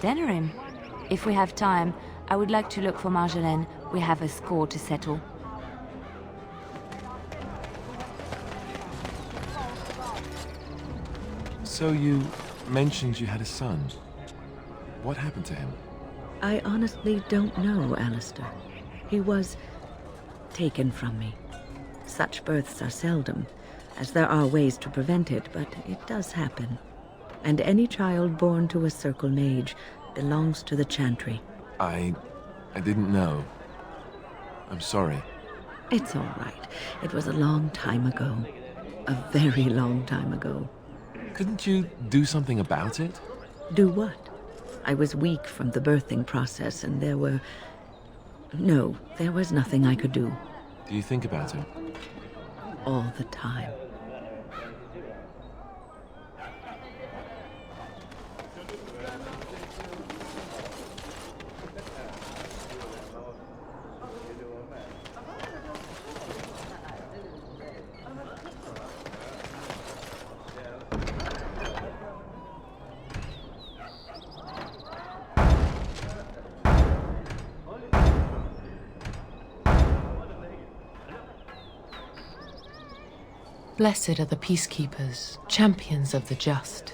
Denerim. If we have time, I would like to look for Marjolaine. We have a score to settle. So you mentioned you had a son. What happened to him? I honestly don't know, Alistair. He was taken from me. Such births are seldom, as there are ways to prevent it, but it does happen. And any child born to a Circle Mage belongs to the Chantry. I didn't know. I'm sorry. It's all right. It was a long time ago. A very long time ago. Couldn't you do something about it? Do what? I was weak from the birthing process, and there was nothing I could do. Do you think about him? All the time. Blessed are the peacekeepers, champions of the just.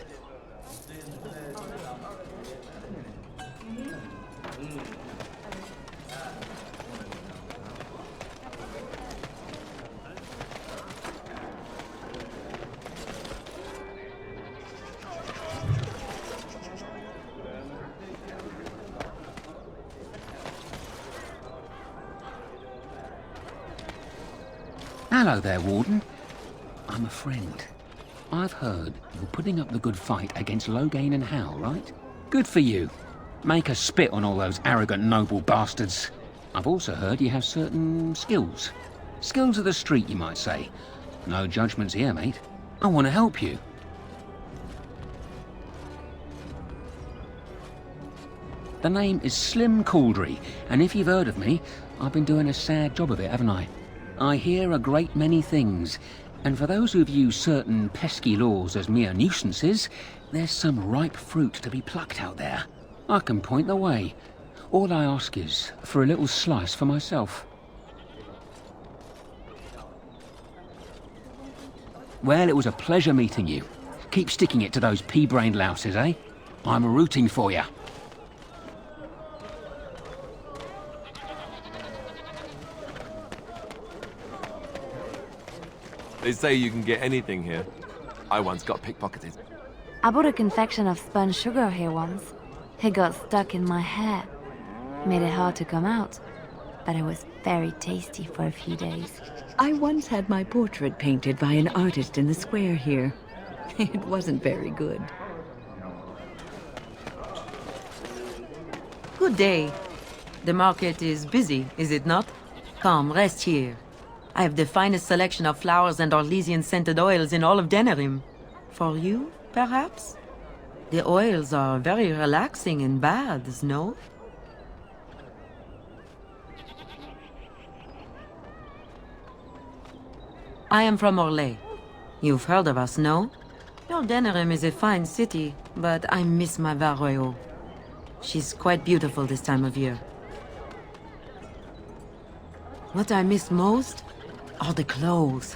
Hello there, Warden. I'm a friend. I've heard you're putting up the good fight against Loghain and Howe, right? Good for you. Make a spit on all those arrogant noble bastards. I've also heard you have certain skills. Skills of the street, you might say. No judgments here, mate. I want to help you. The name is Slim Cauldry, and if you've heard of me, I've been doing a sad job of it, haven't I? I hear a great many things, and for those who view certain pesky laws as mere nuisances, there's some ripe fruit to be plucked out there. I can point the way. All I ask is for a little slice for myself. Well, it was a pleasure meeting you. Keep sticking it to those pea-brained louses, eh? I'm rooting for you. They say you can get anything here. I once got pickpocketed. I bought a confection of spun sugar here once. It got stuck in my hair. Made it hard to come out. But it was very tasty for a few days. I once had my portrait painted by an artist in the square here. It wasn't very good. Good day. The market is busy, is it not? Come, rest here. I have the finest selection of flowers and Orlesian-scented oils in all of Denerim. For you, perhaps? The oils are very relaxing in baths, no? I am from Orlais. You've heard of us, no? Your Denerim is a fine city, but I miss my Varroyo. She's quite beautiful this time of year. What I miss most are the clothes.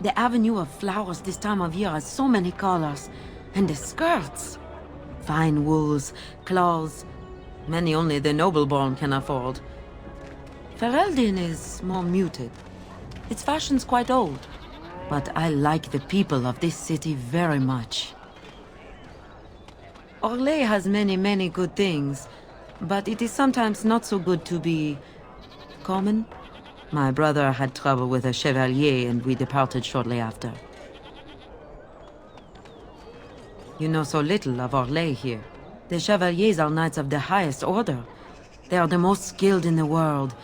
The avenue of flowers this time of year has so many colors. And the skirts. Fine wools, cloths, many only the noble-born can afford. Ferelden is more muted. Its fashion's quite old, but I like the people of this city very much. Orlais has many, many good things, but it is sometimes not so good to be common. My brother had trouble with a chevalier and we departed shortly after. You know so little of Orlais here. The chevaliers are knights of the highest order. They are the most skilled in the world.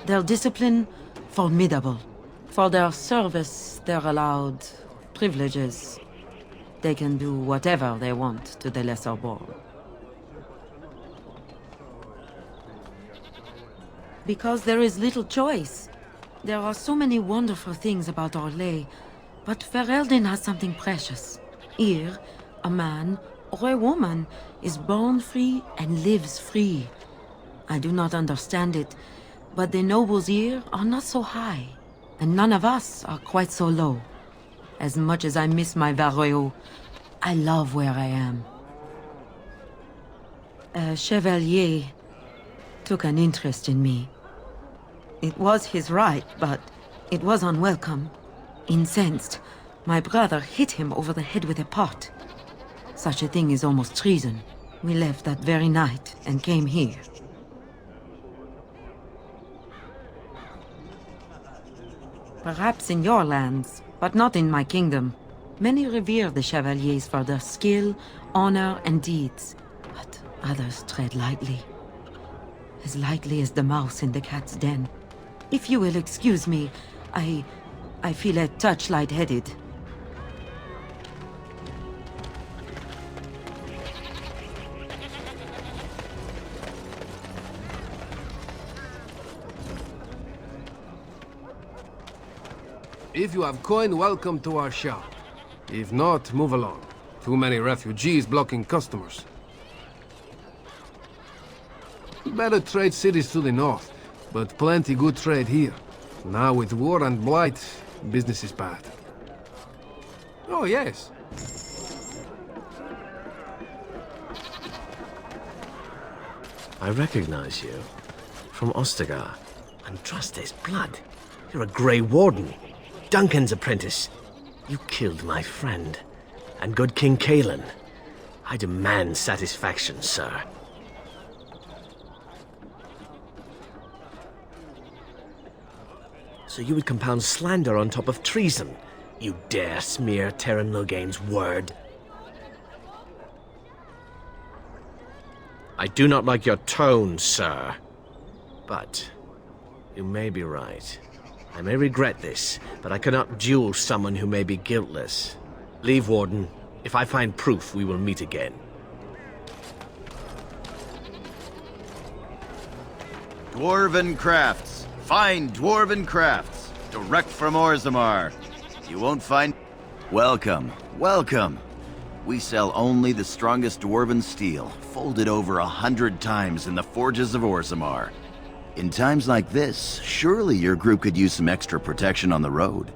Their discipline, formidable. For their service, they're allowed privileges. They can do whatever they want to the lesser born. Because there is little choice. There are so many wonderful things about Orlais, but Ferelden has something precious. Here, a man, or a woman is born free and lives free. I do not understand it, but the nobles here are not so high, and none of us are quite so low. As much as I miss my Varroyo, I love where I am. A chevalier took an interest in me. It was his right, but it was unwelcome. Incensed, my brother hit him over the head with a pot. Such a thing is almost treason. We left that very night and came here. Perhaps in your lands, but not in my kingdom. Many revere the chevaliers for their skill, honor, and deeds, but others tread lightly. As lightly as the mouse in the cat's den. If you will excuse me, I feel a touch lightheaded. If you have coin, welcome to our shop. If not, move along. Too many refugees blocking customers. Better trade cities to the north, but plenty good trade here. Now with war and blight, business is bad. Oh yes. I recognize you. From Ostagar. And trust his blood. You're a Grey Warden. Duncan's apprentice. You killed my friend. And good King Cailan. I demand satisfaction, sir. So you would compound slander on top of treason? You dare smear Terran Loghain's word? I do not like your tone, sir. But you may be right. I may regret this, but I cannot duel someone who may be guiltless. Leave, Warden. If I find proof, we will meet again. Dwarven crafts. Fine dwarven crafts. Direct from Orzammar. You won't find... Welcome. Welcome. We sell only the strongest dwarven steel, folded over 100 times in the forges of Orzammar. In times like this, surely your group could use some extra protection on the road.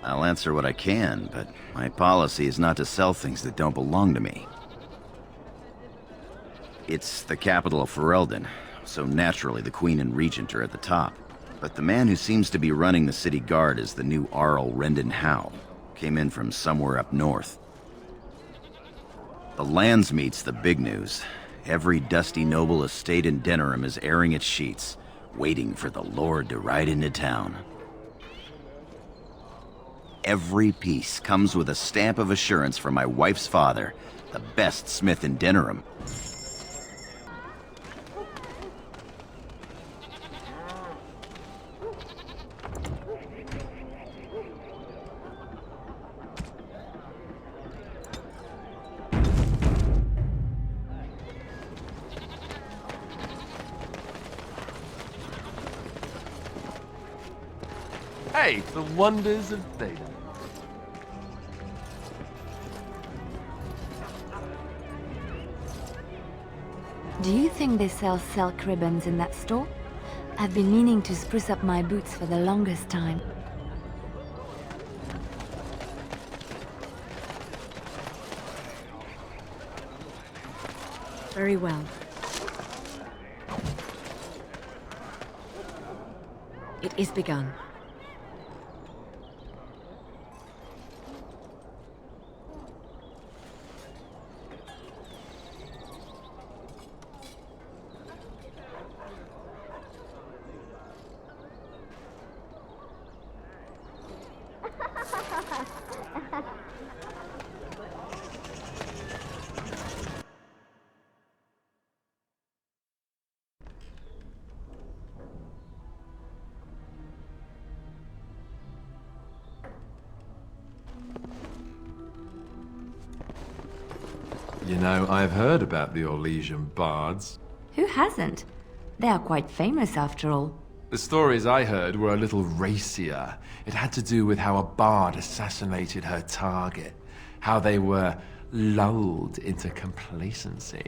I'll answer what I can, but my policy is not to sell things that don't belong to me. It's the capital of Ferelden, so naturally the Queen and Regent are at the top. But the man who seems to be running the city guard is the new Arl Rendon Howe. Came in from somewhere up north. The Landsmeet's the big news. Every dusty noble estate in Denerim is airing its sheets, waiting for the Lord to ride into town. Every piece comes with a stamp of assurance from my wife's father, the best smith in Denerim. Hey, the wonders of Theta. Do you think they sell silk ribbons in that store? I've been meaning to spruce up my boots for the longest time. Very well. It is begun. You know, I've heard about the Orlesian bards. Who hasn't? They are quite famous after all. The stories I heard were a little racier. It had to do with how a bard assassinated her target. how they were lulled into complacency.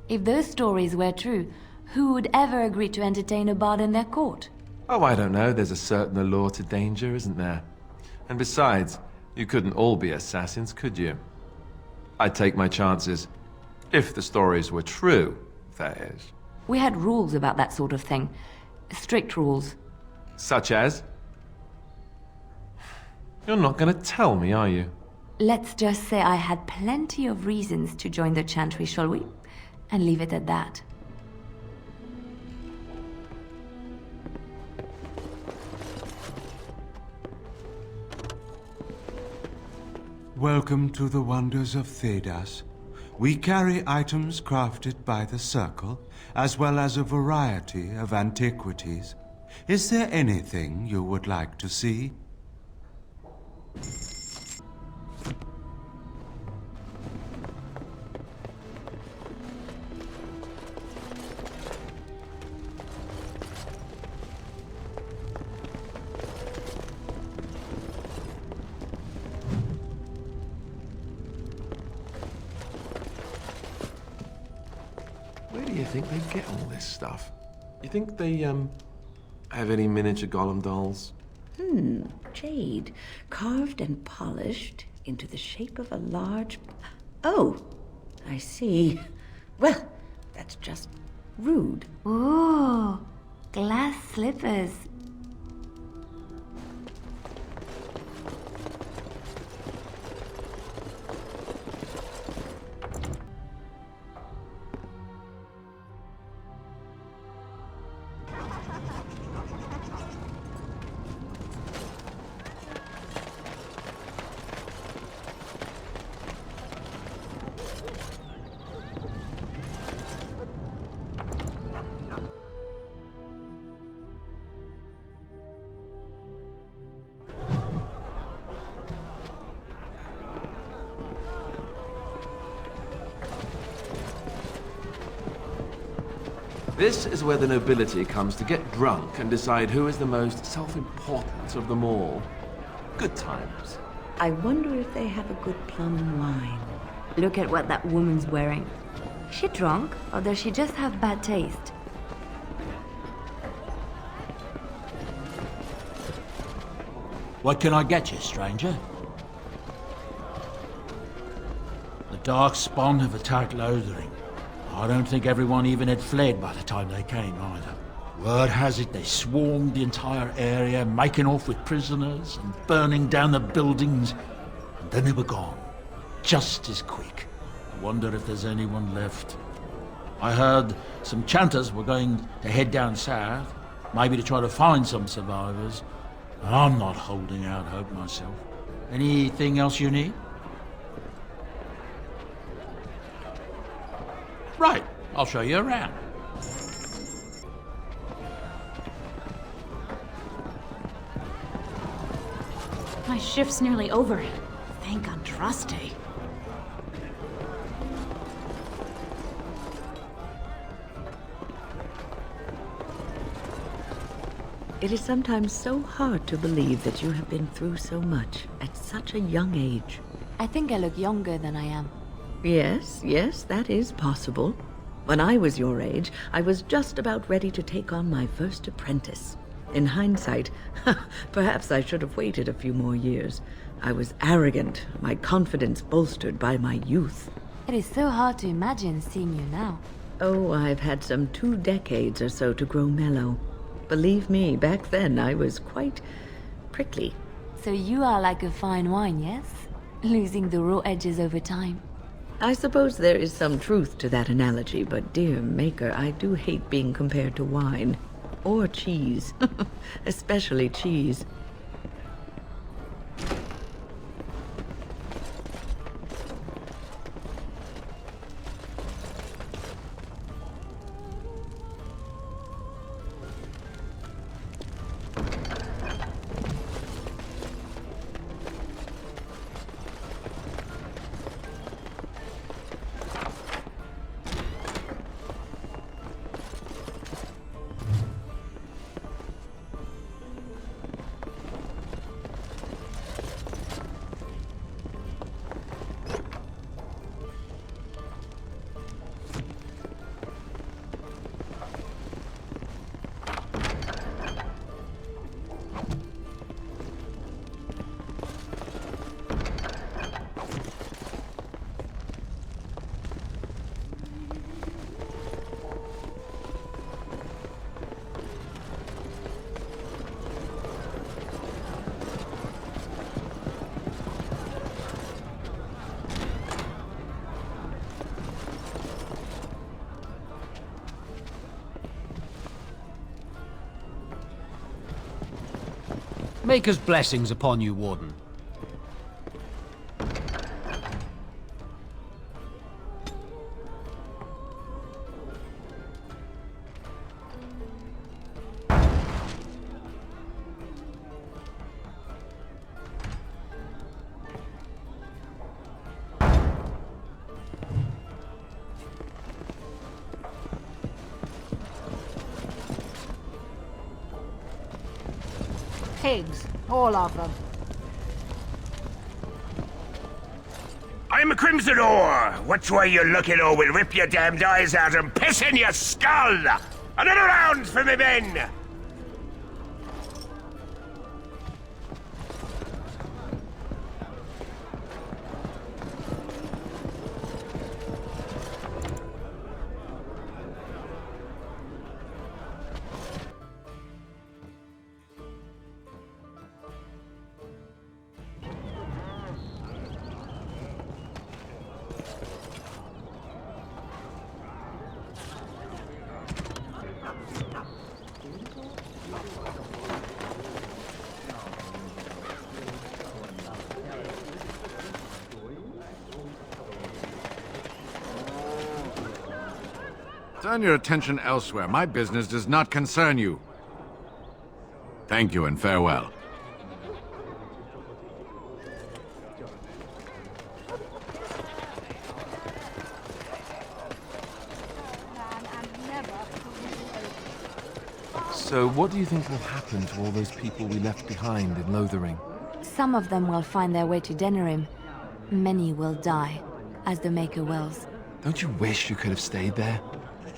If those stories were true, who would ever agree to entertain a bard in their court? Oh, I don't know. There's a certain allure to danger, isn't there? And besides, you couldn't all be assassins, could you? I'd take my chances. If the stories were true, that is. We had rules about that sort of thing. Strict rules. Such as? You're not gonna tell me, are you? Let's just say I had plenty of reasons to join the Chantry, shall we? And leave it at that. Welcome to the wonders of Thedas. We carry items crafted by the Circle, as well as a variety of antiquities. Is there anything you would like to see? Where do you think they get all this stuff? You think they, have any miniature golem dolls? Jade, carved and polished into the shape of a large... Oh, I see. Well, that's just rude. Ooh, glass slippers. This is where the nobility comes to get drunk and decide who is the most self-important of them all. Good times. I wonder if they have a good plum wine. Look at what that woman's wearing. Is she drunk, or does she just have bad taste? What can I get you, stranger? The dark spawn have attacked Lothering. I don't think everyone even had fled by the time they came, either. Word has it they swarmed the entire area, making off with prisoners and burning down the buildings. And then they were gone. Just as quick. I wonder if there's anyone left. I heard some chanters were going to head down south, maybe to try to find some survivors. I'm not holding out hope myself. Anything else you need? Right, I'll show you around. My shift's nearly over. Thank Andraste. It is sometimes so hard to believe that you have been through so much at such a young age. I think I look younger than I am. Yes, that is possible. When I was your age, I was just about ready to take on my first apprentice. In hindsight, perhaps I should have waited a few more years. I was arrogant, my confidence bolstered by my youth. It is so hard to imagine seeing you now. Oh, I've had some 2 decades or so to grow mellow. Believe me, back then I was quite prickly. So you are like a fine wine, yes? Losing the raw edges over time. I suppose there is some truth to that analogy, but dear maker, I do hate being compared to wine. Or cheese. Especially cheese. Maker's blessings upon you, Warden. Pigs, all of them. I'm a Crimson Ore. Which way you looking, or we'll rip your damned eyes out and piss in your skull! Another round for me men! Turn your attention elsewhere. My business does not concern you. Thank you and farewell. So what do you think will happen to all those people we left behind in Lothering? Some of them will find their way to Denerim. Many will die, as the Maker wills. Don't you wish you could have stayed there?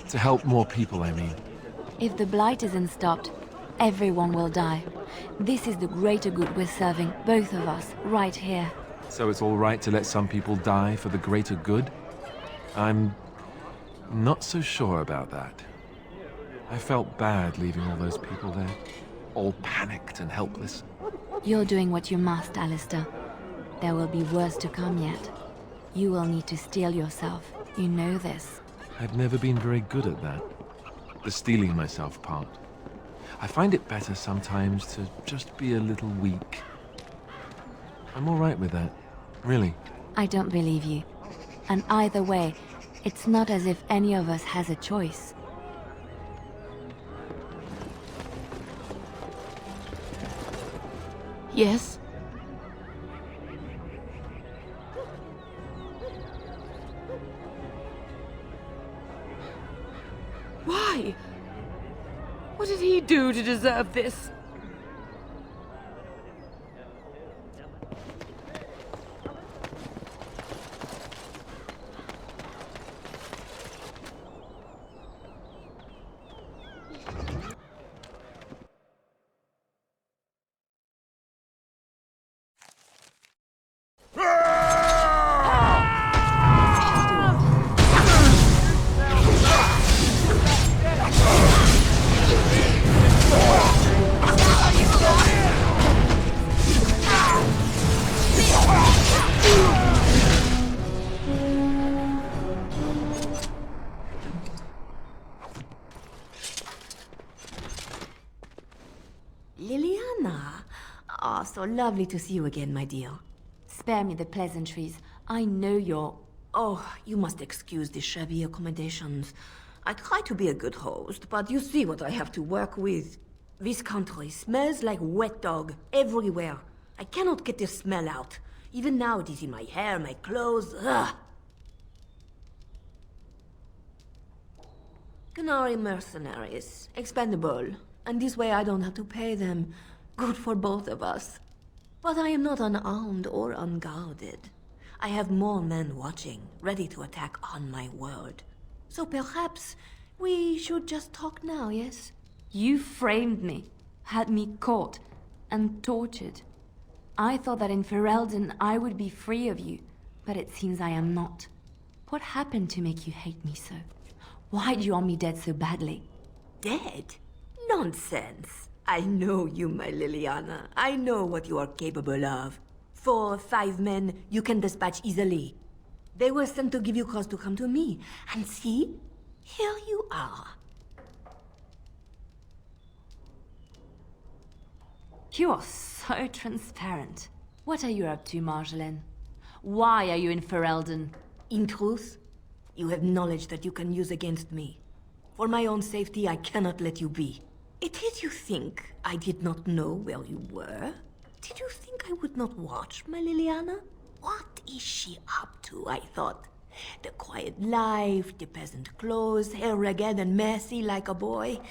To help more people, I mean. If the Blight isn't stopped, everyone will die. This is the greater good we're serving, both of us, right here. So it's all right to let some people die for the greater good? I'm not so sure about that. I felt bad leaving all those people there, all panicked and helpless. You're doing what you must, Alistair. There will be worse to come yet. You will need to steel yourself. You know this. I've never been very good at that. The steeling myself part. I find it better sometimes to just be a little weak. I'm all right with that, really. I don't believe you. And either way, it's not as if any of us has a choice. Yes? Why? What did he do to deserve this? Liliana! Ah, so lovely to see you again, my dear. Spare me the pleasantries. I know you're... Oh, you must excuse the shabby accommodations. I try to be a good host, but you see what I have to work with. This country smells like wet dog everywhere. I cannot get the smell out. Even now it is in my hair, my clothes, ugh! Canary mercenaries, expendable. And this way I don't have to pay them. Good for both of us. But I am not unarmed or unguarded. I have more men watching, ready to attack on my word. So perhaps we should just talk now, yes? You framed me, had me caught, and tortured. I thought that in Ferelden I would be free of you, but it seems I am not. What happened to make you hate me so? Why do you want me dead so badly? Dead? Nonsense. I know you, my Liliana. I know what you are capable of. 4 or 5 men you can dispatch easily. They were sent to give you cause to come to me. And see? Here you are. You are so transparent. What are you up to, Marjolaine? Why are you in Ferelden? In truth, you have knowledge that you can use against me. For my own safety, I cannot let you be. Did you think I did not know where you were? Did you think I would not watch my Liliana? What is she up to, I thought? The quiet life, the peasant clothes, hair ragged and messy like a boy.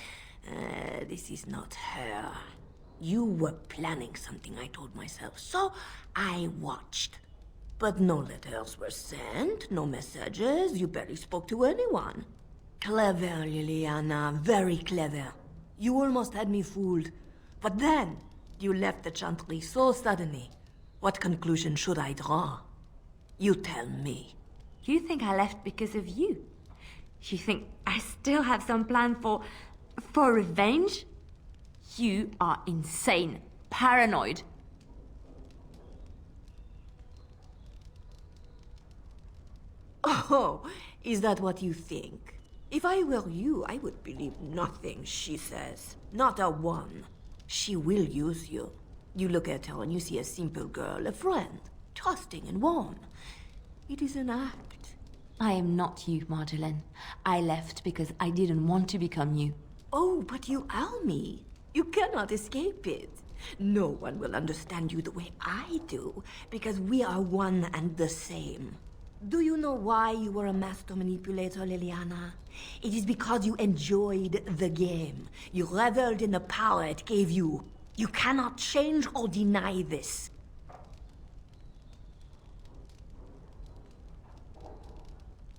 This is not her. You were planning something, I told myself, so I watched. But no letters were sent, no messages, you barely spoke to anyone. Clever, Liliana, very clever. You almost had me fooled. But then, you left the Chantry so suddenly. What conclusion should I draw? You tell me. You think I left because of you? You think I still have some plan for revenge? You are insane, paranoid. Oh, is that what you think? If I were you, I would believe nothing she says. Not a one. She will use you. You look at her and you see a simple girl, a friend, trusting and warm. It is an act. I am not you, Marjolaine. I left because I didn't want to become you. Oh, but you are me. You cannot escape it. No one will understand you the way I do, because we are one and the same. Do you know why you were a master manipulator, Liliana? It is because you enjoyed the game. You reveled in the power it gave you. You cannot change or deny this.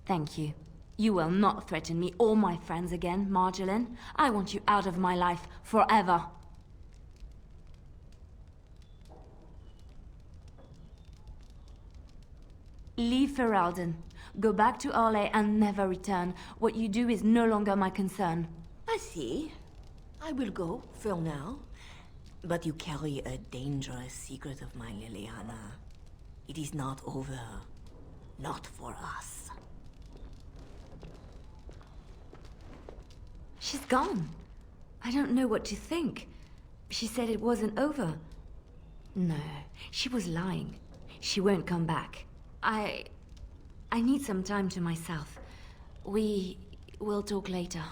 Thank you. You will not threaten me or my friends again, Marjolaine. I want you out of my life forever. Leave Ferelden. Go back to Arlay and never return. What you do is no longer my concern. I see. I will go, for now. But you carry a dangerous secret of mine, Liliana. It is not over. Not for us. She's gone. I don't know what to think. She said it wasn't over. No, she was lying. She won't come back. I need some time to myself. We will talk later.